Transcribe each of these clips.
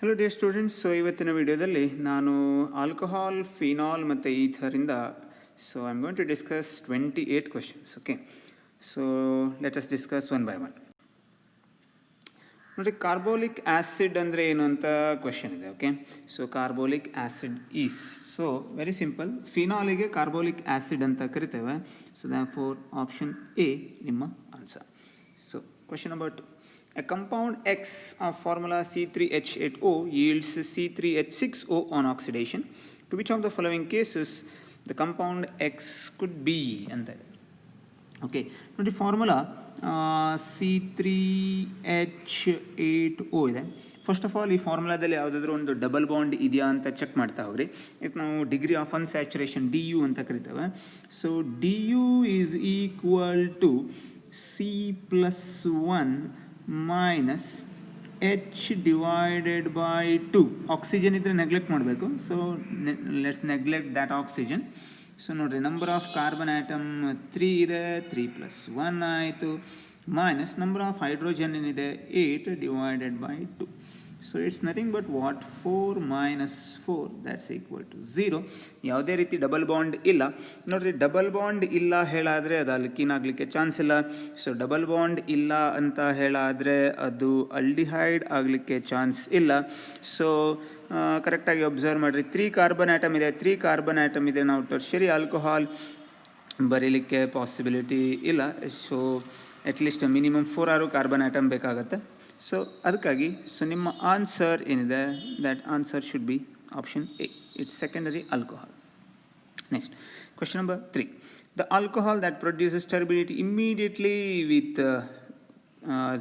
Hello dear students. So ಇವತ್ತಿನ ವಿಡಿಯೋದಲ್ಲಿ ನಾನು ಆಲ್ಕೋಹಾಲ್, ಫಿನಾಲ್ ಮತ್ತು ಈಥರಿಂದ I am going to discuss 28 questions. Okay, so let us discuss one by one. ನೋಡಿ, carbolic acid ಅಂದರೆ ಏನು ಅಂತ ಕ್ವೆಶನ್ ಇದೆ. Okay, so carbolic acid is, so very simple, ಫಿನಾಲಿಗೆ ಕಾರ್ಬೋಲಿಕ್ ಆ್ಯಸಿಡ್ ಅಂತ ಕರಿತೇವೆ. So that four option A ನಿಮ್ಮ answer. So question number 2. A compound X of formula C3H8O yields C3H6O on oxidation. To which of the following cases the compound X could be? ಅಂತ ಇದೆ. Okay, ನೋಡಿ, formula C3H8O ಇದೆ. First of all ಈ ಫಾರ್ಮುಲಾದಲ್ಲಿ ಯಾವುದಾದ್ರೂ ಒಂದು double bond ಇದೆಯಾ ಅಂತ check ಮಾಡ್ತಾ ಹೋಗ್ರಿ. ಇದಕ್ಕೆ ನಾವು ಡಿಗ್ರಿ ಆಫ್ ಅನ್ಸ್ಯಾಚುರೇಷನ್ DU ಅಂತ ಕರಿತೇವೆ. So DU is equal to C+1 minus H divided by 2. Oxygen ಇದ್ದರೆ ನೆಗ್ಲೆಕ್ಟ್ ಮಾಡಬೇಕು. So let's neglect that oxygen. So ನೋಡಿರಿ, ನಂಬರ್ ಆಫ್ ಕಾರ್ಬನ್ ಆಟಮ್ 3 ಇದೆ, 3 + 1 ಆಯಿತು, ಮೈನಸ್ ನಂಬರ್ ಆಫ್ ಹೈಡ್ರೋಜನ್ ಏನಿದೆ 8 divided by 2. So it's nothing but what 4 - 4 that's equal to 0. ಯಾವುದೇ ರೀತಿ double bond ಇಲ್ಲ. ನೋಡಿರಿ, ಡಬಲ್ ಬಾಂಡ್ ಇಲ್ಲ ಹೇಳಾದರೆ ಅದು ಅಲ್ಕೀನ್ ಆಗಲಿಕ್ಕೆ ಚಾನ್ಸ್ ಇಲ್ಲ. ಸೊ ಡಬಲ್ ಬಾಂಡ್ ಇಲ್ಲ ಅಂತ ಹೇಳಾದರೆ ಅದು ಅಲ್ಡಿಹೈಡ್ ಆಗಲಿಕ್ಕೆ ಚಾನ್ಸ್ ಇಲ್ಲ. ಸೊ ಕರೆಕ್ಟಾಗಿ ಒಬ್ಸರ್ವ್ ಮಾಡಿರಿ, 3 ಕಾರ್ಬನ್ ಆಟಮ್ ಇದೆ, 3 ಕಾರ್ಬನ್ ಆಟಮ್ ಇದೆ, ನಾವು ಟರ್ಷರಿ ಆಲ್ಕೋಹಾಲ್ ಬರೀಲಿಕ್ಕೆ ಪಾಸಿಬಿಲಿಟಿ ಇಲ್ಲ. ಸೊ ಅಟ್ಲೀಸ್ಟ್ ಮಿನಿಮಮ್ 4 ಆರು ಕಾರ್ಬನ್ ಆಟಮ್ ಬೇಕಾಗತ್ತೆ. ಸೊ ಅದಕ್ಕಾಗಿ ನಿಮ್ಮ ಆನ್ಸರ್ ಏನಿದೆ, that answer should be option A. It's secondary alcohol. Next question number 3. The alcohol that produces turbidity immediately with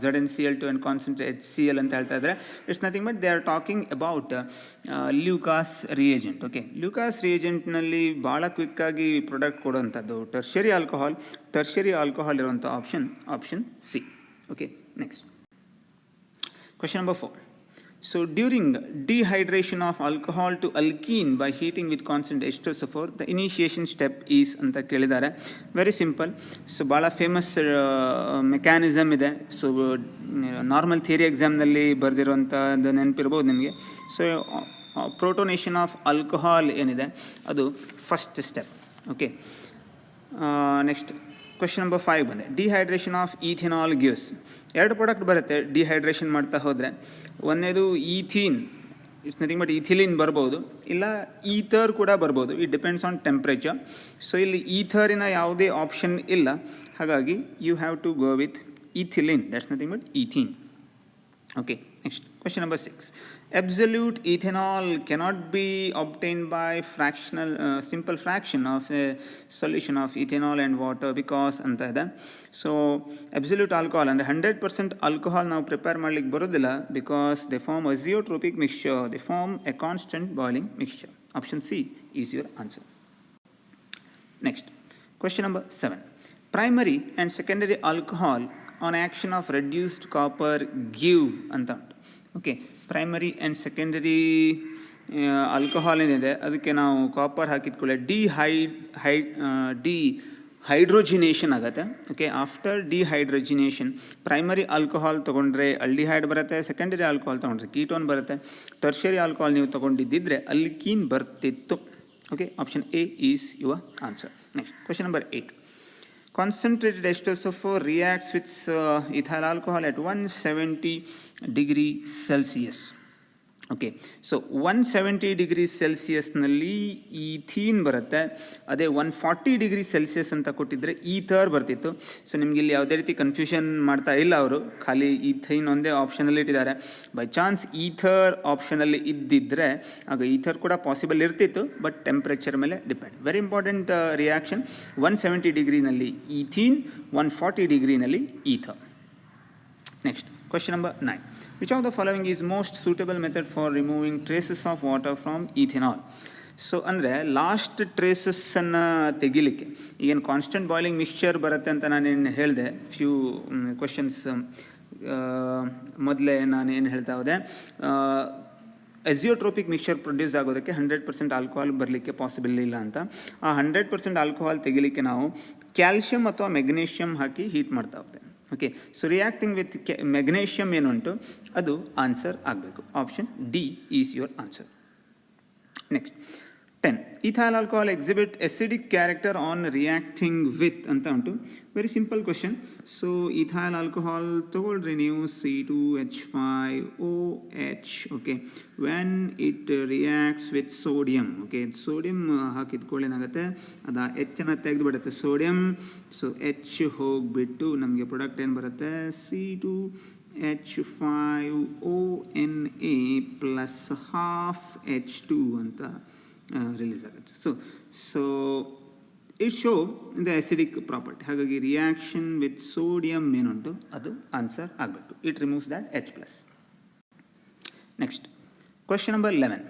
ZnCl2 and concentrate HCl ಅಂತ ಹೇಳ್ತಾ ಇದ್ದಾರೆ. It's nothing but they are talking about Lucas reagent. Okay, Lucas ರಿಯೇಜೆಂಟ್ನಲ್ಲಿ ಭಾಳ ಕ್ವಿಕ್ಕಾಗಿ product ಕೊಡುವಂಥದ್ದು tertiary alcohol. Tertiary alcohol ಇರುವಂಥ option C. Okay, next question number 4. So during dehydration of alcohol to alkene by heating with constant H2SO4, the initiation step is ಅಂತ ಕೇಳಿದ್ದಾರೆ. Very simple. So ಭಾಳ famous mechanism ಇದೆ. So normal theory ಎಕ್ಸಾಮ್ನಲ್ಲಿ ಬರೆದಿರುವಂಥದ್ದು ನೆನಪಿರ್ಬೋದು ನಿಮಗೆ. So protonation of alcohol ಏನಿದೆ ಅದು first step. Okay, next question number 5 ಬಂದೆ. Dehydration of ethanol gives. 2 product ಬರುತ್ತೆ ಡಿಹೈಡ್ರೇಷನ್ ಮಾಡ್ತಾ ಹೋದರೆ. ಒಂದೇದು ethene, it's nothing but ethylene ಬರ್ಬೋದು, ಇಲ್ಲ ಈಥರ್ ಕೂಡ ಬರ್ಬೋದು. It depends on temperature. So ಇಲ್ಲಿ ಈಥರಿನ ಯಾವುದೇ ಆಪ್ಷನ್ ಇಲ್ಲ, ಹಾಗಾಗಿ you have to go with ಈಥಿಲಿನ್. That's nothing but ethene. Okay, next question number 6. Absolute ethanol cannot be obtained by simple fraction of a solution of ethanol and water because ಅಂತ ಇದೆ. So absolute alcohol ಅಂದರೆ 100% alcohol ನಾವು prepare ಮಾಡಲಿಕ್ಕೆ ಬರೋದಿಲ್ಲ, because they form azeotropic mixture, they form a constant boiling mixture. Option C is your answer. Next question number 7. Primary and secondary alcohol on action of reduced copper give ಅಂತ ಉಂಟು. Okay, primary and secondary alcohol ಏನಿದೆ ಅದಕ್ಕೆ ನಾವು copper ಹಾಕಿದ್ಕೊಳ್ಳೆ dehydrogenation ಆಗುತ್ತೆ. Okay, after dehydrogenation primary alcohol ತೊಗೊಂಡ್ರೆ aldehyde ಬರುತ್ತೆ, secondary alcohol ತೊಗೊಂಡ್ರೆ ಕೀಟೋನ್ ಬರುತ್ತೆ, ಟರ್ಷರಿ ಆಲ್ಕೋಹಾಲ್ ನೀವು ತೊಗೊಂಡಿದ್ದಿದ್ರೆ ಅಲ್ಕೀನ್ ಬರ್ತಿತ್ತು. Okay, option A is your answer. Next question number 8. Concentrated H2SO4 reacts with ethyl alcohol at 170 degrees Celsius. Okay, so 170 degree ಸೆಲ್ಸಿಯಸ್ನಲ್ಲಿ ethene ಬರುತ್ತೆ. ಅದೇ 140 ಡಿಗ್ರಿ ಸೆಲ್ಸಿಯಸ್ ಅಂತ ಕೊಟ್ಟಿದ್ದರೆ ಈಥರ್ ಬರ್ತಿತ್ತು. ಸೊ ನಿಮ್ಗೆ ಇಲ್ಲಿ ಯಾವುದೇ ರೀತಿ ಕನ್ಫ್ಯೂಷನ್ ಮಾಡ್ತಾ ಇಲ್ಲ ಅವರು, ಖಾಲಿ ಈಥೈನ್ ಒಂದೇ ಆಪ್ಷನಲ್ಲಿ ಇಟ್ಟಿದ್ದಾರೆ. ಬೈ ಚಾನ್ಸ್ ಈಥರ್ ಆಪ್ಷನಲ್ಲಿ ಇದ್ದಿದ್ದರೆ ಆಗ ಈಥರ್ ಕೂಡ ಪಾಸಿಬಲ್ ಇರ್ತಿತ್ತು, ಬಟ್ ಟೆಂಪ್ರೇಚರ್ ಮೇಲೆ ಡಿಪೆಂಡ್. Very important reaction. 170 ಡಿಗ್ರಿನಲ್ಲಿ ಈಥೀನ್, 140 ಡಿಗ್ರಿನಲ್ಲಿ ether. Next question number 9. Which of the following is most suitable method for removing traces of water from ethanol? So ಅಂದರೆ last ಟ್ರೇಸಸ್ಸನ್ನು ತೆಗಿಲಿಕ್ಕೆ ಈಗೇನು ಕಾನ್ಸ್ಟೆಂಟ್ ಬಾಯ್ಲಿಂಗ್ ಮಿಕ್ಸ್ಚರ್ ಬರುತ್ತೆ ಅಂತ ನಾನೇನು ಹೇಳಿದೆ, ಫ್ಯೂ ಕ್ವೆಶನ್ಸ್ ಮೊದಲೇ ನಾನೇನು ಹೇಳ್ತಾ ಹೋದೆ, ಅಜಿಯೋಟ್ರೋಪಿಕ್ ಮಿಕ್ಸ್ಚರ್ ಪ್ರೊಡ್ಯೂಸ್ ಆಗೋದಕ್ಕೆ 100% ಆಲ್ಕೋಹಾಲ್ ಬರಲಿಕ್ಕೆ ಪಾಸಿಬಲ್ ಇಲ್ಲ ಅಂತ. ಆ 100% ಆಲ್ಕೋಹಾಲ್ ತೆಗಿಲಿಕ್ಕೆ ನಾವು ಕ್ಯಾಲ್ಶಿಯಂ ಅಥವಾ ಮೆಗ್ನೀಷಿಯಮ್ ಹಾಕಿ ಹೀಟ್ ಮಾಡ್ತಾ ಹೋಗ್ತೇವೆ. Okay, so reacting with magnesium ಏನುಂಟು ಅದು ಆನ್ಸರ್ ಆಗಬೇಕು. Option D is your answer. Next 10. Ethyl alcohol exhibit acidic character on reacting with ಅಂತ ಉಂಟು. Very simple question. So ethyl alcohol ತಗೊಳ್ರಿ ನೀವು C2H5OH. Okay, when it reacts with sodium. Okay, sodium ಹಾಕಿದ್ಕೊಳ್ಳಿ ಏನಾಗುತ್ತೆ, ಅದು ಎಚ್ಚನ್ನು ತೆಗೆದು ಬಿಡುತ್ತೆ ಸೋಡಿಯಂ. ಸೊ ಎಚ್ ಹೋಗಿಬಿಟ್ಟು ನಮಗೆ ಪ್ರಾಡಕ್ಟ್ ಏನು ಬರುತ್ತೆ, C2H5ONA ಪ್ಲಸ್ ಹಾಫ್ H2 ಅಂತ ರಿಲೀಸ್ ಆಗುತ್ತೆ. So it show the acidic property. ಹಾಗಾಗಿ ರಿಯಾಕ್ಷನ್ ವಿತ್ ಸೋಡಿಯಂ ಏನುಂಟು ಅದು ಆನ್ಸರ್ ಆಗಬೇಕು. It removes that H+. Next question number 11.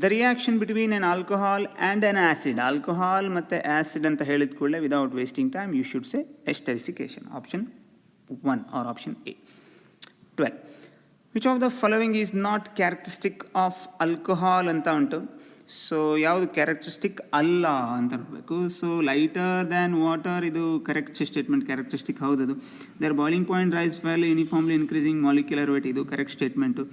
The reaction between an alcohol and an acid. Alcohol ಮತ್ತು acid ಅಂತ ಹೇಳಿದ ಕೂಡಲೇ without wasting time you should say esterification. Option 1 or option A. 12. Which of the following is not characteristic of alcohol ಅಂತ ಉಂಟು. So ಯಾವುದು characteristic ಅಲ್ಲ ಅಂತ ನೋಡಬೇಕು. ಸೊ ಲೈಟರ್ ದ್ಯಾನ್ ವಾಟರ್, ಇದು ಕರೆಕ್ಟ್ ಸ್ಟೇಟ್ಮೆಂಟ್, ಕ್ಯಾರೆಕ್ಟರಿಸ್ಟಿಕ್ ಹೌದದು. Their boiling point rise fell uniformly increasing molecular weight, ಇದು correct statement.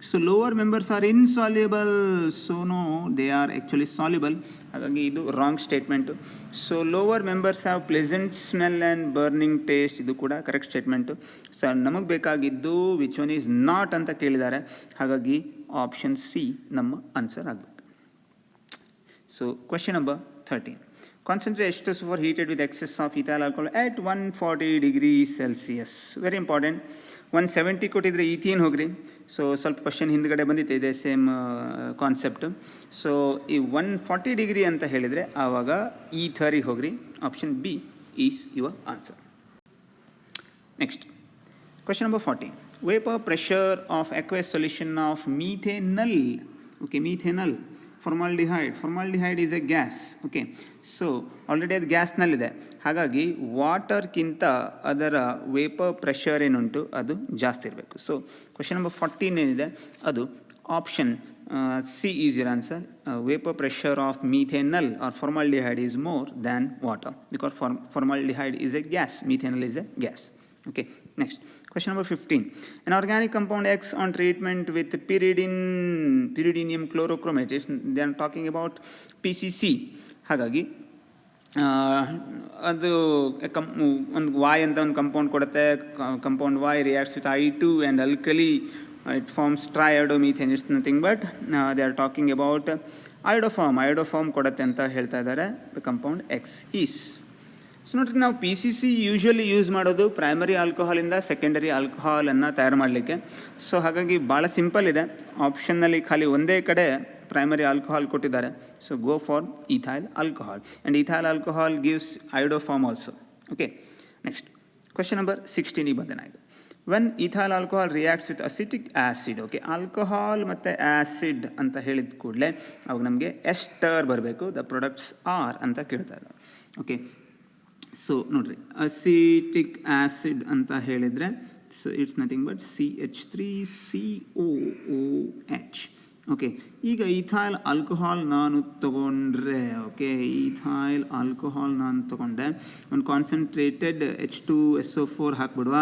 So lower members are insoluble. So no, they are actually soluble. ಹಾಗಾಗಿ ಇದು wrong statement. So lower members have pleasant smell and burning taste, ಇದು ಕೂಡ correct statement. So ನಮಗೆ ಬೇಕಾಗಿದ್ದು which one is not ಅಂತ ಕೇಳಿದ್ದಾರೆ. ಹಾಗಾಗಿ option C ನಮ್ಮ ಆನ್ಸರ್ ಆಗಬೇಕು. So question number 13. Concentrate H2SO4 heated with excess of ethyl alcohol at 140 degrees Celsius. Very important. 170 ಕೊಟ್ಟಿದ್ರೆ ಈಥೀನ್ ಹೋಗ್ರಿ. ಸೊ ಸ್ವಲ್ಪ ಕ್ವಶನ್ ಹಿಂದ್ಗಡೆ ಬಂದಿತ್ತು, ಇದೆ ಸೇಮ್ ಕಾನ್ಸೆಪ್ಟ್. ಸೊ ಈ 140 ಡಿಗ್ರಿ ಅಂತ ಹೇಳಿದರೆ ಆವಾಗ ಈಥರಿಗೆ ಹೋಗ್ರಿ. Option B is your answer. Next question number 14. Vapour pressure of aqueous solution of methanol. Okay, methanol. Formaldehyde is a gas. Okay, so already ಅದು ಗ್ಯಾಸ್ನಲ್ಲಿದೆ. ಹಾಗಾಗಿ ವಾಟರ್ಗಿಂತ ಅದರ ವೇಪರ್ ಪ್ರೆಷರ್ ಏನುಂಟು ಅದು ಜಾಸ್ತಿ ಇರಬೇಕು. ಸೊ ಕ್ವೆಶ್ಚನ್ ನಂಬರ್ 14 ಏನಿದೆ ಅದು option C is your answer. Vapour pressure of methanol or formaldehyde is more than water because formaldehyde is a gas, methanol is a gas. Okay, next question number 15. An organic compound X on treatment with pyridinium chlorochromate, they are talking about PCC. ಹಾಗಾಗಿ ಅದು ಒಂದು Y ಅಂತ ಒಂದು compound ಕೊಡುತ್ತೆ. Compound Y reacts with I2 and alkali, it forms triiodomethane. It's nothing but they are talking about iodoform ಕೊಡುತ್ತೆ ಅಂತ ಹೇಳ್ತಾ ಇದ್ದಾರೆ. The compound X is. So ನೋಡಿರಿ, ನಾವು PCC ಯೂಶ್ವಲಿ ಯೂಸ್ ಮಾಡೋದು ಪ್ರೈಮರಿ ಆಲ್ಕೋಹಾಲಿಂದ ಸೆಕೆಂಡರಿ ಆಲ್ಕೋಹಾಲನ್ನು ತಯಾರು ಮಾಡಲಿಕ್ಕೆ. ಸೊ ಹಾಗಾಗಿ ಭಾಳ ಸಿಂಪಲ್ ಇದೆ. ಆಪ್ಷನ್ನಲ್ಲಿ ಖಾಲಿ ಒಂದೇ ಕಡೆ ಪ್ರೈಮರಿ ಆಲ್ಕೋಹಾಲ್ ಕೊಟ್ಟಿದ್ದಾರೆ. So go for ethyl alcohol and ethyl alcohol gives iodoform also. Okay, next question number 16 ಬಂದೇನಾಯಿತು. When ethyl alcohol reacts with acetic acid. Okay, alcohol ಮತ್ತು ಆ್ಯಸಿಡ್ ಅಂತ ಹೇಳಿದ ಕೂಡಲೇ ಅವಾಗ ನಮಗೆ ಎಸ್ಟರ್ ಬರಬೇಕು. ದ ಪ್ರೊಡಕ್ಟ್ಸ್ ಆರ್ ಅಂತ ಕೇಳ್ತಾ ಇದ್ದಾರೆ. ಓಕೆ, ಸೊ ನೋಡ್ರಿ, ಅಸಿಟಿಕ್ ಆ್ಯಸಿಡ್ ಅಂತ ಹೇಳಿದರೆ so it's nothing but CH3COOH. Okay, ಈಗ ಈಥೈಲ್ ಆಲ್ಕೋಹಾಲ್ ನಾನು ತೊಗೊಂಡ್ರೆ, ಓಕೆ, ಈಥೈಲ್ ಆಲ್ಕೋಹಾಲ್ ನಾನು ತೊಗೊಂಡೆ, ಒಂದು ಕಾನ್ಸಂಟ್ರೇಟೆಡ್ H2SO4 ಹಾಕ್ಬಿಡುವ.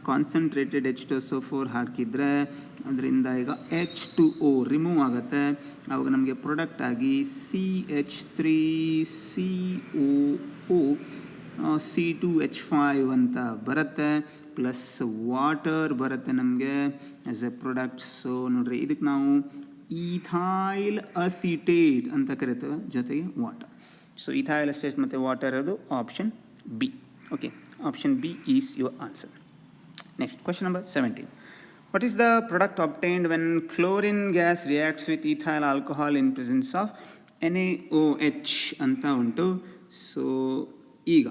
ಕಾನ್ಸಂಟ್ರೇಟೆಡ್ H2SO4 ಹಾಕಿದರೆ ಅದರಿಂದ ಈಗ H2O ರಿಮೂವ್ ಆಗುತ್ತೆ. ಆವಾಗ ನಮಗೆ ಪ್ರಾಡಕ್ಟ್ ಆಗಿ CH3COO C2H5 ಅಂತ ಬರುತ್ತೆ, ಪ್ಲಸ್ ವಾಟರ್ ಬರುತ್ತೆ ನಮಗೆ ಆ್ಯಸ್ ಎ ಪ್ರಾಡಕ್ಟ್. ಸೊ ನೋಡ್ರಿ, ಇದಕ್ಕೆ ನಾವು ಈಥೈಲ್ ಅಸಿಟೇಟ್ ಅಂತ ಕರಿತೇವೆ, ಜೊತೆಗೆ ವಾಟರ್. ಸೊ ಈಥೈಲ್ ಅಸಿಟೇಟ್ ಮತ್ತು ವಾಟರ್ ಅದು option B. Okay, option B is your answer. Next question number 17. What is the product obtained when chlorine gas reacts with ethyl alcohol in presence of NaOH ಅಂತ ಉಂಟು. So ಈಗ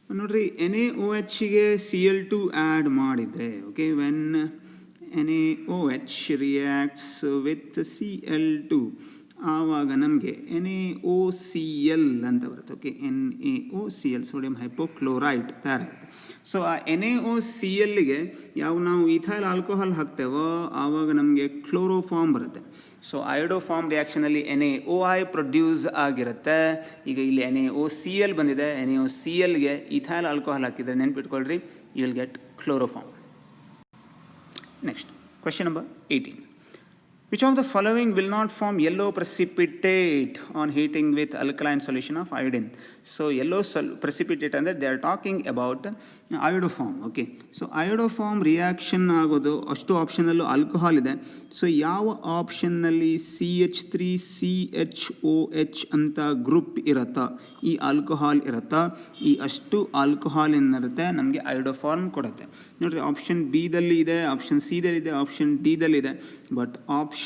ನೋಡ್ರಿ, NaOHಗೆ Cl2 add ಮಾಡಿದರೆ, okay, when NaOH reacts with Cl2 ಆವಾಗ ನಮಗೆ NaOCl ಅಂತ ಬರುತ್ತೆ. ಓಕೆ, NaOCl ಸೋಡಿಯಂ ಹೈಪೋಕ್ಲೋರೈಡ್ ತಯಾರಾಗುತ್ತೆ. ಸೊ ಆ NaOClಗೆ ಯಾವ ನಾವು ಈಥೈಲ್ ಆಲ್ಕೋಹಾಲ್ ಹಾಕ್ತೇವೋ ಆವಾಗ ನಮಗೆ ಕ್ಲೋರೋಫಾರ್ಮ್ ಬರುತ್ತೆ. ಸೊ ಐಡೋಫಾರ್ಮ್ ರಿಯಾಕ್ಷನಲ್ಲಿ NaOI ಪ್ರೊಡ್ಯೂಸ್ ಆಗಿರುತ್ತೆ. ಈಗ ಇಲ್ಲಿ NaOCl ಬಂದಿದೆ. NaOClಗೆ ಈಥೈಲ್ ಆಲ್ಕೋಹಾಲ್ ಹಾಕಿದರೆ ನೆನ್ಪಿಟ್ಕೊಳ್ರಿ, you will get chloroform. Next, question number 18. Which of the following will not form yellow precipitate on heating with alkaline solution of iodine? So yellow precipitate ಅಂದರೆ they are talking about iodoform. Okay, so iodoform reaction ಆಗೋದು ಅಷ್ಟು ಆಪ್ಷನಲ್ಲೂ alcohol ಇದೆ. So ಯಾವ ಆಪ್ಷನ್ನಲ್ಲಿ CH3CHOH ಅಂತ group ಇರುತ್ತಾ, ಈ alcohol ಇರುತ್ತಾ, ಈ ಅಷ್ಟು ಆಲ್ಕೋಹಾಲ್ ಏನಿರುತ್ತೆ ನಮಗೆ ಐಡೋಫಾರ್ಮ್ ಕೊಡುತ್ತೆ. ನೋಡಿರಿ, ಆಪ್ಷನ್ ಬಿ ದಲ್ಲಿ ಇದೆ, ಆಪ್ಷನ್ ಸಿ ದಲ್ಲಿ ಇದೆ, ಆಪ್ಷನ್ ಡಿ ದಲ್ಲಿ ಇದೆ, ಬಟ್ ಆಪ್ಷನ್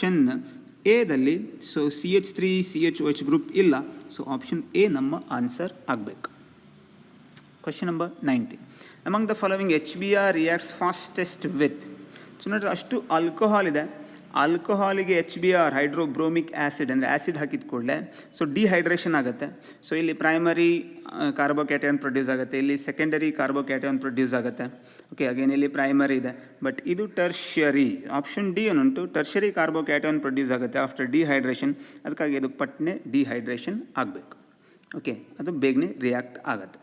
ಎದಲ್ಲಿ ಸೊ CH3CHOH ಗ್ರೂಪ್ ಇಲ್ಲ. ಸೊ ಆಪ್ಷನ್ ಎ ನಮ್ಮ ಆನ್ಸರ್ ಆಗಬೇಕು. Question number 19. Among the following HBr reacts fastest with. So ನೋಡಿರಿ, ಅಷ್ಟು ಆಲ್ಕೋಹಾಲ್ ಇದೆ, ಆಲ್ಕೋಹಾಲಿಗೆ HBr ಹೈಡ್ರೋಬ್ರೋಮಿಕ್ ಆ್ಯಸಿಡ್ ಅಂದರೆ ಆ್ಯಸಿಡ್ ಹಾಕಿದ ಕೂಡಲೇ ಸೊ ಡಿಹೈಡ್ರೇಷನ್ ಆಗುತ್ತೆ. ಸೊ ಇಲ್ಲಿ ಪ್ರೈಮರಿ ಕಾರ್ಬೋಕ್ಯಾಟಯಾನ್ ಪ್ರೊಡ್ಯೂಸ್ ಆಗುತ್ತೆ, ಇಲ್ಲಿ ಸೆಕೆಂಡರಿ ಕಾರ್ಬೋಕ್ಯಾಟಯಾನ್ ಪ್ರೊಡ್ಯೂಸ್ ಆಗುತ್ತೆ. ಓಕೆ, ಅಗೇನ್ ಇಲ್ಲಿ ಪ್ರೈಮರಿ ಇದೆ, ಬಟ್ ಇದು ಟರ್ಷರಿ. ಆಪ್ಷನ್ ಡಿ ಏನುಂಟು, ಟರ್ಷರಿ ಕಾರ್ಬೋಕ್ಯಾಟಯಾನ್ ಪ್ರೊಡ್ಯೂಸ್ ಆಗುತ್ತೆ ಆಫ್ಟರ್ ಡಿಹೈಡ್ರೇಷನ್. ಅದಕ್ಕಾಗಿ ಇದು ಪಟ್ನೆ ಡಿಹೈಡ್ರೇಷನ್ ಆಗಬೇಕು. ಓಕೆ, ಅದು ಬೇಗನೆ ರಿಯಾಕ್ಟ್ ಆಗುತ್ತೆ.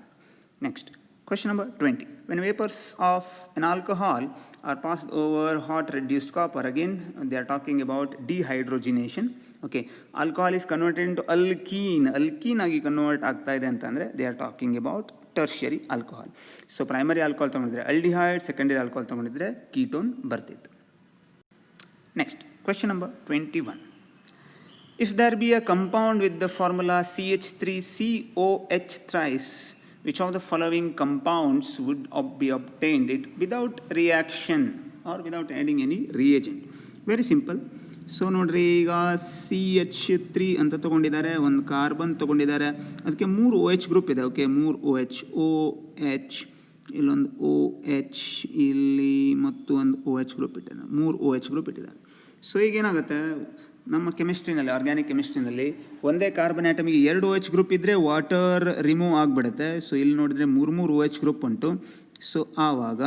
Next, question number 20. When vapors of an alcohol are passed over hot reduced copper, again they are talking about dehydrogenation. Okay, alcohol is converted into alkene. Alkene agi convert ಆಗ್ತಾ ಇದೆ ಅಂತಂದರೆ they are talking about tertiary alcohol. So primary alcohol ತಗೊಂಡಿದ್ರೆ aldehyde, secondary alcohol ತಗೊಂಡಿದ್ರೆ ketone ಬರ್ತಿತ್ತು. Next, question number 21. If there be a compound with the formula CH3COH thrice, which of the following compounds would be obtained it without reaction or without adding any reagent? Very simple. So ನೋಡ್ರಿ, ಈಗ CH3 ಅಂತ ತೊಗೊಂಡಿದ್ದಾರೆ, ಒಂದು carbon ತೊಗೊಂಡಿದ್ದಾರೆ, ಅದಕ್ಕೆ 3 OH group ಇದೆ. Okay, 3 OH, ಇಲ್ಲೊಂದು OH, ಇಲ್ಲಿ ಮತ್ತು ಒಂದು OH ಗ್ರೂಪ್ ಇಟ್ಟಿದ್ದಾರೆ, 3 OH ಗ್ರೂಪ್ ಇಟ್ಟಿದ್ದಾರೆ. ಸೊ ಈಗ ಏನಾಗುತ್ತೆ, ನಮ್ಮ ಕೆಮಿಸ್ಟ್ರಿನಲ್ಲಿ, ಆರ್ಗ್ಯಾನಿಕ್ ಕೆಮಿಸ್ಟ್ರಿನಲ್ಲಿ ಒಂದೇ ಕಾರ್ಬನ್ ಆಟಮಿಗೆ 2 OH ಗ್ರೂಪ್ ಇದ್ದರೆ ವಾಟರ್ ರಿಮೂವ್ ಆಗಿಬಿಡುತ್ತೆ. ಸೊ ಇಲ್ಲಿ ನೋಡಿದ್ರೆ 3 OH ಗ್ರೂಪ್ ಉಂಟು. ಸೊ ಆವಾಗ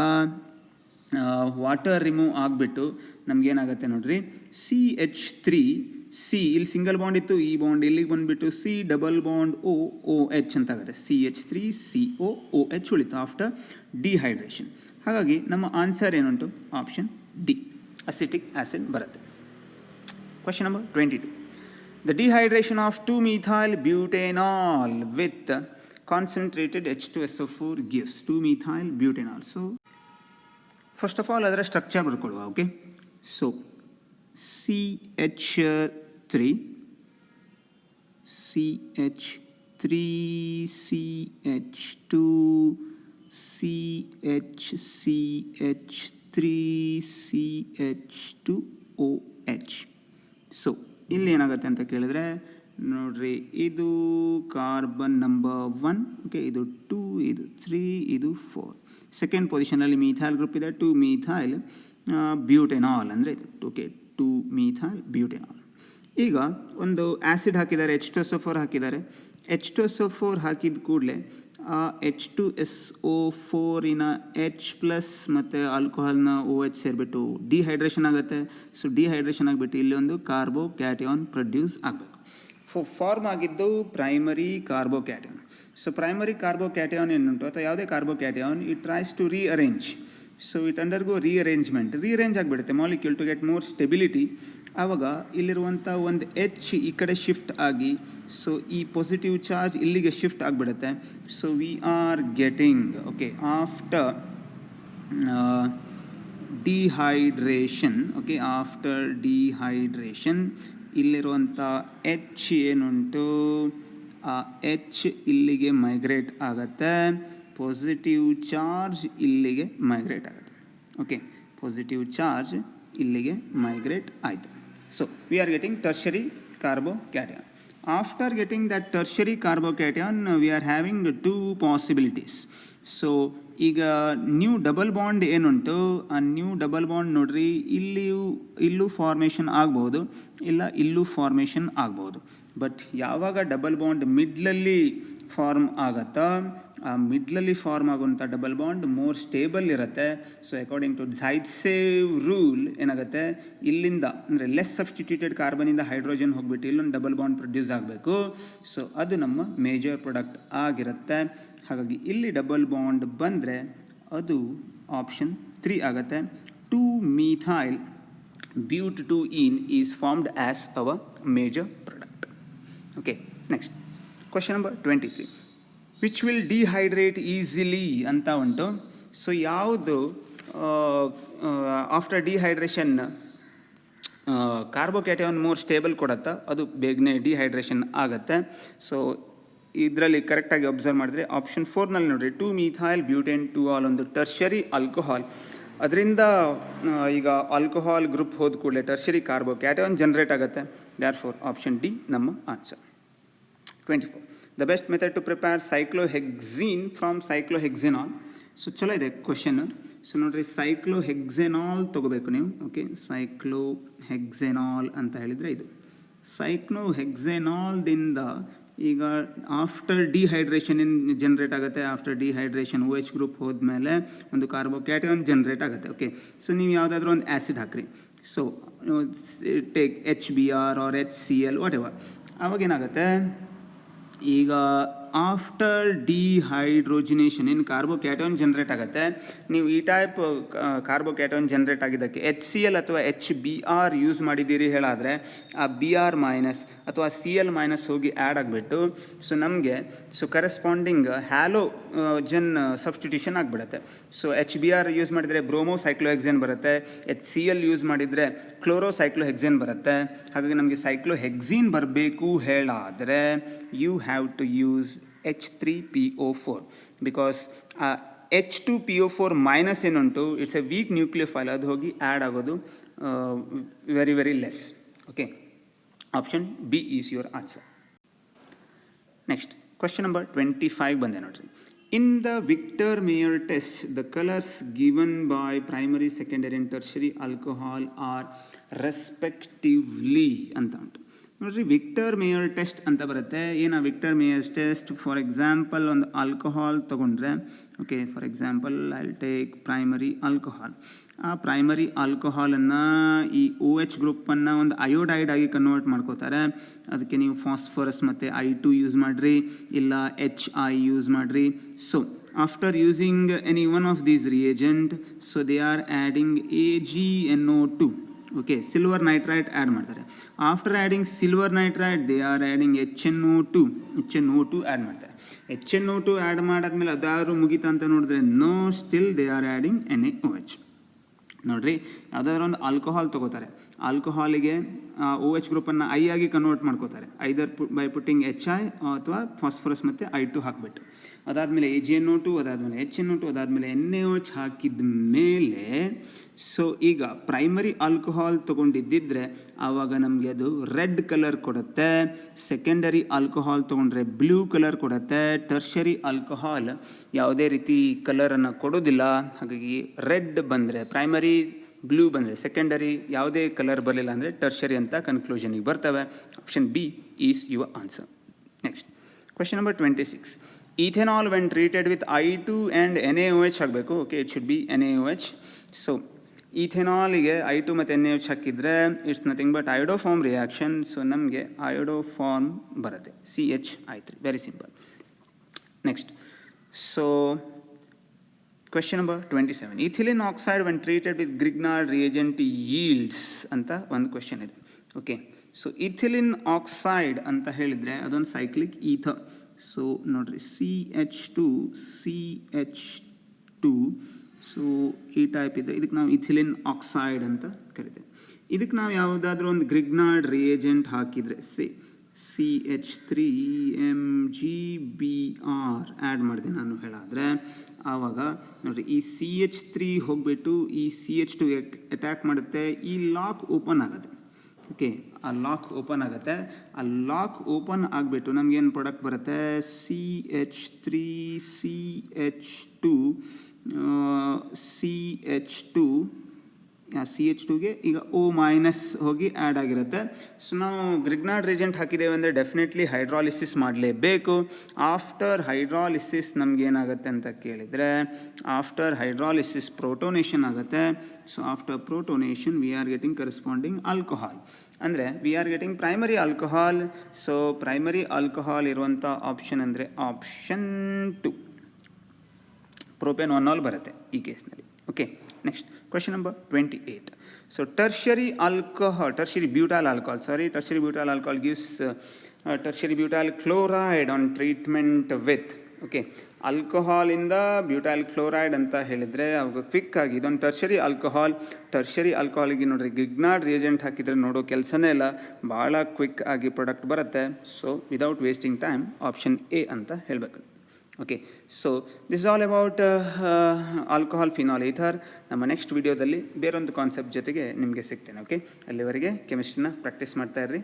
ವಾಟರ್ ರಿಮೂವ್ ಆಗಿಬಿಟ್ಟು ನಮಗೇನಾಗುತ್ತೆ ನೋಡ್ರಿ, CH3C, ಇಲ್ಲಿ ಸಿಂಗಲ್ ಬಾಂಡ್ ಇತ್ತು, ಈ ಬಾಂಡ್ ಇಲ್ಲಿಗೆ ಬಂದುಬಿಟ್ಟು C ಡಬಲ್ ಬಾಂಡ್ OH ಅಂತ ಆಗುತ್ತೆ. CH3COOH ಉಳಿತು ಆಫ್ಟರ್ ಡಿಹೈಡ್ರೇಷನ್. ಹಾಗಾಗಿ ನಮ್ಮ ಆನ್ಸರ್ ಏನುಂಟು, ಆಪ್ಷನ್ ಡಿ, ಅಸಿಟಿಕ್ ಆ್ಯಸಿಡ್ ಬರುತ್ತೆ. Question number 22. The dehydration of 2-methyl butanol with concentrated H2SO4 gives 2-methyl butanol. So, first of all, ಅದರ ಸ್ಟ್ರಕ್ಚರ್ ಬರ್ಕೊಳ್ಳುವ. Okay, so CH3, CH2, CH2OH. So ಇಲ್ಲಿ ಏನಾಗುತ್ತೆ ಅಂತ ಕೇಳಿದ್ರೆ ನೋಡ್ರಿ, ಇದು ಕಾರ್ಬನ್ ನಂಬರ್ 1, ಓಕೆ, ಇದು 2, ಇದು 3, ಇದು 4. ಸೆಕೆಂಡ್ ಪೊಸಿಷನಲ್ಲಿ ಮೀಥೈಲ್ ಗ್ರೂಪ್ ಇದೆ, 2-methyl ಬ್ಯೂಟೆನಾಲ್ ಅಂದರೆ ಇದು. Okay, 2-methyl butanol. ಈಗ ಒಂದು ಆ್ಯಸಿಡ್ ಹಾಕಿದ್ದಾರೆ, H2SO4 ಹಾಕಿದ್ದಾರೆ. H2SO4 ಹಾಕಿದ ಕೂಡಲೇ ಆ H2SO4 H+ ಮತ್ತು ಆಲ್ಕೋಹಾಲ್ನ OH ಸೇರಿಬಿಟ್ಟು ಡಿಹೈಡ್ರೇಷನ್ ಆಗುತ್ತೆ. ಸೊ ಡಿಹೈಡ್ರೇಷನ್ ಆಗಿಬಿಟ್ಟು ಇಲ್ಲಿ ಒಂದು ಕಾರ್ಬೋಕ್ಯಾಟಯಾನ್ ಪ್ರೊಡ್ಯೂಸ್ ಆಗಬೇಕು. ಫಾರ್ಮ್ ಆಗಿದ್ದು primary carbocation. So primary carbocation ಏನುಂಟು ಅಥವಾ ಯಾವುದೇ carbocation, it tries to rearrange. So it undergo rearrange ಆಗಿಬಿಡುತ್ತೆ molecule to get more stability. ಆವಾಗ ಇಲ್ಲಿರುವಂಥ ಒಂದು H ಈ ಕಡೆ ಶಿಫ್ಟ್ ಆಗಿ ಸೊ ಈ ಪಾಸಿಟಿವ್ ಚಾರ್ಜ್ ಇಲ್ಲಿಗೆ ಶಿಫ್ಟ್ ಆಗಿಬಿಡುತ್ತೆ. So we are getting, okay, after dehydration, okay, after dehydration ಇಲ್ಲಿರುವಂಥ H ಏನುಂಟು, ಆ H ಇಲ್ಲಿಗೆ ಮೈಗ್ರೇಟ್ ಆಗುತ್ತೆ, ಪಾಸಿಟಿವ್ ಚಾರ್ಜ್ ಇಲ್ಲಿಗೆ ಮೈಗ್ರೇಟ್ ಆಗುತ್ತೆ. ಓಕೆ, ಪಾಸಿಟಿವ್ ಚಾರ್ಜ್ ಇಲ್ಲಿಗೆ ಮೈಗ್ರೇಟ್ ಆಯಿತು. So we are getting tertiary carbocation. After getting that tertiary carbocation, we are having 2 possibilities. So ಈಗ ನ್ಯೂ ಡಬಲ್ ಬಾಂಡ್ ಏನುಂಟು, ಆ ನ್ಯೂ ಡಬಲ್ ಬಾಂಡ್ ನೋಡ್ರಿ, ಇಲ್ಲೂ ಫಾರ್ಮೇಷನ್ ಆಗ್ಬೋದು, ಇಲ್ಲ ಇಲ್ಲೂ ಫಾರ್ಮೇಷನ್ ಆಗ್ಬೋದು. ಬಟ್ ಯಾವಾಗ ಡಬಲ್ ಬಾಂಡ್ ಮಿಡ್ಲಲ್ಲಿ ಫಾರ್ಮ್ ಆಗತ್ತಾ, ಆ ಮಿಡ್ಲಲ್ಲಿ ಫಾರ್ಮ್ ಆಗುವಂಥ ಡಬಲ್ ಬಾಂಡ್ ಮೋರ್ ಸ್ಟೇಬಲ್ ಇರುತ್ತೆ. ಸೊ ಅಕಾರ್ಡಿಂಗ್ ಟು ಝೈಟ್ಸೇವ್ ರೂಲ್ ಏನಾಗುತ್ತೆ, ಇಲ್ಲಿಂದ ಅಂದರೆ ಲೆಸ್ ಸಬ್ಸ್ಟಿಟ್ಯೂಟೆಡ್ ಕಾರ್ಬನಿಂದ ಹೈಡ್ರೋಜನ್ ಹೋಗ್ಬಿಟ್ಟು ಇಲ್ಲೊಂದು ಡಬಲ್ ಬಾಂಡ್ ಪ್ರೊಡ್ಯೂಸ್ ಆಗಬೇಕು. ಸೊ ಅದು ನಮ್ಮ ಮೇಜರ್ ಪ್ರಾಡಕ್ಟ್ ಆಗಿರುತ್ತೆ. ಹಾಗಾಗಿ ಇಲ್ಲಿ ಡಬಲ್ ಬಾಂಡ್ ಬಂದರೆ ಅದು ಆಪ್ಷನ್ 3 ಆಗುತ್ತೆ. 2-methyl but2ene is formed as our major product. Okay, next question number 23. Which will dehydrate easily ಅಂತ ಉಂಟು. ಸೊ ಯಾವುದು after dehydration carbocation more stable ಕೊಡುತ್ತಾ ಅದು ಬೇಗನೆ ಡಿಹೈಡ್ರೇಷನ್ ಆಗುತ್ತೆ. ಸೊ ಇದರಲ್ಲಿ ಕರೆಕ್ಟಾಗಿ ಅಬ್ಸರ್ವ್ ಮಾಡಿದ್ರೆ ಆಪ್ಷನ್ 4ನಲ್ಲಿ ನೋಡಿರಿ, 2-methyl butane 2-ol ಒಂದು ಟರ್ಷರಿ ಆಲ್ಕೋಹಾಲ್. ಅದರಿಂದ ಈಗ ಆಲ್ಕೋಹಾಲ್ ಗ್ರೂಪ್ ಹೋದ ಕೂಡಲೇ ಟರ್ಷರಿ ಕಾರ್ಬೋಕ್ಯಾಟಯಾನ್ ಜನರೇಟ್ ಆಗುತ್ತೆ. ದೇರ್ ಫೋರ್ ಆಪ್ಷನ್ ಡಿ ನಮ್ಮ answer. 24. The best method to prepare cyclohexene from cyclohexanol. So ಚಲೋ ಇದೆ ಕ್ವಶನ್. ಸೊ ನೋಡಿರಿ, ಸೈಕ್ಲೋಹೆಕ್ಸೆನಾಲ್ ತೊಗೋಬೇಕು ನೀವು. ಓಕೆ, ಸೈಕ್ಲೋಹೆಕ್ಸೆನಾಲ್ ಅಂತ ಹೇಳಿದರೆ ಇದು ಸೈಕ್ಲೋಹೆಕ್ಸೆನಾಲ್ದಿಂದ ಈಗ ಆಫ್ಟರ್ ಡಿಹೈಡ್ರೇಷನ್ ಏನು ಜನ್ರೇಟ್ ಆಗುತ್ತೆ, ಆಫ್ಟರ್ ಡಿಹೈಡ್ರೇಷನ್ OH ಗ್ರೂಪ್ ಹೋದ್ಮೇಲೆ ಒಂದು ಕಾರ್ಬೋಕ್ಯಾಟಯಾನ್ ಜನ್ರೇಟ್ ಆಗುತ್ತೆ. ಓಕೆ, ಸೊ ನೀವು ಯಾವುದಾದ್ರೂ ಒಂದು ಆ್ಯಸಿಡ್ ಹಾಕ್ರಿ. So take HBr or HCl whatever. ಅವಾಗೇನಾಗುತ್ತೆ, ಈಗ ಆಫ್ಟರ್ ಡಿಹೈಡ್ರೋಜಿನೇಷನ್ ಏನು ಕಾರ್ಬೋಕ್ಯಾಟಯಾನ್ ಜನ್ರೇಟ್ ಆಗುತ್ತೆ. ನೀವು ಈ ಟೈಪ್ ಕಾರ್ಬೋಕ್ಯಾಟಯಾನ್ ಜನ್ರೇಟ್ ಆಗಿದ್ದಕ್ಕೆ HCl ಅಥವಾ HBr ಯೂಸ್ ಮಾಡಿದ್ದೀರಿ ಹೇಳಾದರೆ ಆ Br ಮೈನಸ್ ಅಥವಾ Cl ಮೈನಸ್ ಹೋಗಿ ಆ್ಯಡ್ ಆಗಿಬಿಟ್ಟು ಸೊ ನಮಗೆ ಕರೆಸ್ಪಾಂಡಿಂಗ್ ಹ್ಯಾಲೋಜನ್ ಸಬ್ಸ್ಟಿಟ್ಯೂಷನ್ ಆಗಿಬಿಡುತ್ತೆ. ಸೊ HBr ಯೂಸ್ ಮಾಡಿದರೆ ಬ್ರೋಮೋ ಸೈಕ್ಲೋಹೆಕ್ಸೇನ್ ಬರುತ್ತೆ, HCl ಯೂಸ್ ಮಾಡಿದರೆ ಕ್ಲೋರೋ ಸೈಕ್ಲೋಹೆಕ್ಸೇನ್ ಬರುತ್ತೆ. ಹಾಗಾಗಿ ನಮಗೆ ಸೈಕ್ಲೋಹೆಕ್ಸೀನ್ ಬರಬೇಕು ಹೇಳಾದರೆ you have to use H3PO4 because H2PO4 minus ಏನುಂಟು ಇಟ್ಸ್ ಎ ವೀಕ್ ನ್ಯೂಕ್ಲಿಯೋಫೈಲ್, ಅದು ಹೋಗಿ ಆ್ಯಡ್ ಆಗೋದು very less. Okay, option B is your answer. Next question number 25 ಬಂದೆ ನೋಡ್ರಿ. In the Victor Meyer test the colours given by primary, secondary and tertiary alcohol are respectively ಅಂತ ಉಂಟು ನೋಡ್ರಿ. Victor Meyer test ಅಂತ ಬರುತ್ತೆ. ಏನು Victor Meyer test? For example ಒಂದು alcohol ತೊಗೊಂಡ್ರೆ, okay, for example I will take primary alcohol. ಆ primary ಆಲ್ಕೋಹಾಲನ್ನು ಈ OH ಗ್ರೂಪನ್ನು ಒಂದು ಅಯೋಡೈಡ್ ಆಗಿ ಕನ್ವರ್ಟ್ ಮಾಡ್ಕೋತಾರೆ. ಅದಕ್ಕೆ ನೀವು ಫಾಸ್ಫರಸ್ ಮತ್ತು I2 ಯೂಸ್ ಮಾಡಿರಿ, ಇಲ್ಲ HI ಯೂಸ್ ಮಾಡಿರಿ. So after using any one of these reagent, so they are adding AgNO2. Okay, silver nitrite add ಮಾಡ್ತಾರೆ. After adding silver nitrite they are adding HNO2 add ಮಾಡ್ತಾರೆ. HNO2 add ಮಾಡಾದ್ಮೇಲೆ ಅದಾದ್ರು ಮುಗೀತಾ ಅಂತ ನೋಡಿದ್ರೆ no, still they are adding NaOH. ನೋಡಿರಿ, ಯಾವುದಾದ್ರೂ ಒಂದು ಆಲ್ಕೋಹಾಲ್ ತೊಗೋತಾರೆ. ಆಲ್ಕೋಹಾಲಿಗೆ OH ಗ್ರೂಪನ್ನು I ಆಗಿ ಕನ್ವರ್ಟ್ ಮಾಡ್ಕೋತಾರೆ, ಐದರ್ ಬೈ ಪುಟ್ಟಿಂಗ್ HI ಅಥವಾ ಫಾಸ್ಫರಸ್ ಮತ್ತು I2 ಹಾಕಿಬಿಟ್ಟು. ಅದಾದಮೇಲೆ AgNO2, ಅದಾದಮೇಲೆ HNO2, ಅದಾದಮೇಲೆ NaOH ಹಾಕಿದ ಮೇಲೆ ಸೊ ಈಗ ಪ್ರೈಮರಿ ಆಲ್ಕೋಹಾಲ್ ತೊಗೊಂಡಿದ್ದಿದ್ರೆ ಆವಾಗ ನಮಗೆ ಅದು ರೆಡ್ ಕಲರ್ ಕೊಡುತ್ತೆ. ಸೆಕೆಂಡರಿ ಆಲ್ಕೋಹಾಲ್ ತೊಗೊಂಡ್ರೆ ಬ್ಲೂ ಕಲರ್ ಕೊಡುತ್ತೆ. ಟರ್ಷರಿ ಆಲ್ಕೋಹಾಲ್ ಯಾವುದೇ ರೀತಿ ಕಲರನ್ನು ಕೊಡೋದಿಲ್ಲ. ಹಾಗಾಗಿ ರೆಡ್ ಬಂದರೆ ಪ್ರೈಮರಿ, ಬ್ಲೂ ಬಂದರೆ ಸೆಕೆಂಡರಿ, ಯಾವುದೇ ಕಲರ್ ಬರಲಿಲ್ಲ ಅಂದರೆ ಟರ್ಷರಿ ಅಂತ ಕನ್ಕ್ಲೂಷನಿಗೆ ಬರ್ತವೆ. Option B is your answer. Next question number 26. Ethanol when treated with I2 and NaOH ಆಗಬೇಕು. Okay, it should be NaOH. So ಈಥೆನಾಲಿಗೆ I2 ಮತ್ತು NaOH ಹಾಕಿದರೆ it's nothing but iodoform reaction. So ನಮಗೆ ಅಯೋಡೋಫಾರ್ಮ್ ಬರುತ್ತೆ, CH3. Very simple. Next, so question number 27. Ethylene oxide when treated with Grignard reagent yields ಅಂತ ಒಂದು question ಇದೆ. Okay, so ethylene oxide ಅಂತ ಹೇಳಿದರೆ ಅದೊಂದು ಸೈಕ್ಲಿಕ್ ಈಥರ್. ಸೊ ನೋಡಿರಿ, CH2. ಸೊ ಈ ಟೈಪ್ ಇದೆ. ಇದಕ್ಕೆ ನಾವು ಇಥಿಲಿನ್ ಆಕ್ಸೈಡ್ ಅಂತ ಕರಿತೇವೆ. ಇದಕ್ಕೆ ನಾವು ಯಾವುದಾದ್ರೂ ಒಂದು ಗ್ರಿಗ್ನಾರ್ಡ್ ರಿಯೇಜೆಂಟ್ ಹಾಕಿದರೆ CH3MgBr ಆ್ಯಡ್ ಮಾಡಿದೆ ನಾನು ಹೇಳಾದರೆ ಆವಾಗ ನೋಡಿರಿ, ಈ CH3 ಹೋಗಿಬಿಟ್ಟು ಈ CH2 ಅಟ್ಯಾಕ್ ಮಾಡುತ್ತೆ. ಈ ಲಾಕ್ ಓಪನ್ ಆಗುತ್ತೆ. ಓಕೆ, ಆ ಲಾಕ್ ಓಪನ್ ಆಗುತ್ತೆ. ಆ ಲಾಕ್ ಓಪನ್ ಆಗಿಬಿಟ್ಟು ನಮಗೇನು ಪ್ರಾಡಕ್ಟ್ ಬರುತ್ತೆ, CH2ಗೆ ಈಗ O ಮೈನಸ್ ಹೋಗಿ ಆ್ಯಡ್ ಆಗಿರುತ್ತೆ. ಸೊ ನಾವು ಗ್ರಿಗ್ನಾರ್ಡ್ ರಿಯೇಜೆಂಟ್ ಹಾಕಿದ್ದೇವೆ ಅಂದರೆ ಡೆಫಿನೆಟ್ಲಿ ಹೈಡ್ರಾಲಿಸಿಸ್ ಮಾಡಲೇಬೇಕು. ಆಫ್ಟರ್ ಹೈಡ್ರಾಲಿಸಿಸ್ ನಮಗೇನಾಗುತ್ತೆ ಅಂತ ಕೇಳಿದರೆ, ಆಫ್ಟರ್ ಹೈಡ್ರಾಲಿಸಿಸ್ ಪ್ರೋಟೋನೇಷನ್ ಆಗುತ್ತೆ. So after protonation we are getting corresponding alcohol, ಅಂದರೆ we are getting primary alcohol. So primary alcohol ಇರುವಂಥ ಆಪ್ಷನ್ ಅಂದರೆ ಆಪ್ಷನ್ 2, ಪ್ರೋಪೇನ್ 1 ಬರುತ್ತೆ ಈ ಕೇಸ್ನಲ್ಲಿ. Okay, next question number 28. So tertiary butyl alcohol gives tertiary butyl chloride on treatment with. Okay, ಆಲ್ಕೋಹಾಲಿಂದ butyl chloride ಅಂತ ಹೇಳಿದರೆ ಅವಾಗ ಕ್ವಿಕ್ ಆಗಿ ಇದೊಂದು ಟರ್ಷರಿ ಆಲ್ಕೋಹಾಲಿಗೆ ನೋಡಿರಿ ಗ್ರಿಗ್ನಾರ್ಡ್ ರಿಯೇಜೆಂಟ್ ಹಾಕಿದರೆ ನೋಡೋ ಕೆಲಸನೇ ಇಲ್ಲ, ಭಾಳ ಕ್ವಿಕ್ ಆಗಿ ಪ್ರಾಡಕ್ಟ್ ಬರುತ್ತೆ. So without wasting time option A ಅಂತ ಹೇಳಬೇಕು. Okay, so this is all about alcohol phenol ether. ನಮ್ಮ ನೆಕ್ಸ್ಟ್ ವಿಡಿಯೋದಲ್ಲಿ ಬೇರೊಂದು ಕಾನ್ಸೆಪ್ಟ್ ಜೊತೆಗೆ ನಿಮಗೆ ಸಿಗ್ತೇನೆ. ಓಕೆ, ಅಲ್ಲಿವರೆಗೆ ಕೆಮಿಸ್ಟ್ರಿನ ಪ್ರಾಕ್ಟೀಸ್ ಮಾಡ್ತಾ ಇರ್ರಿ.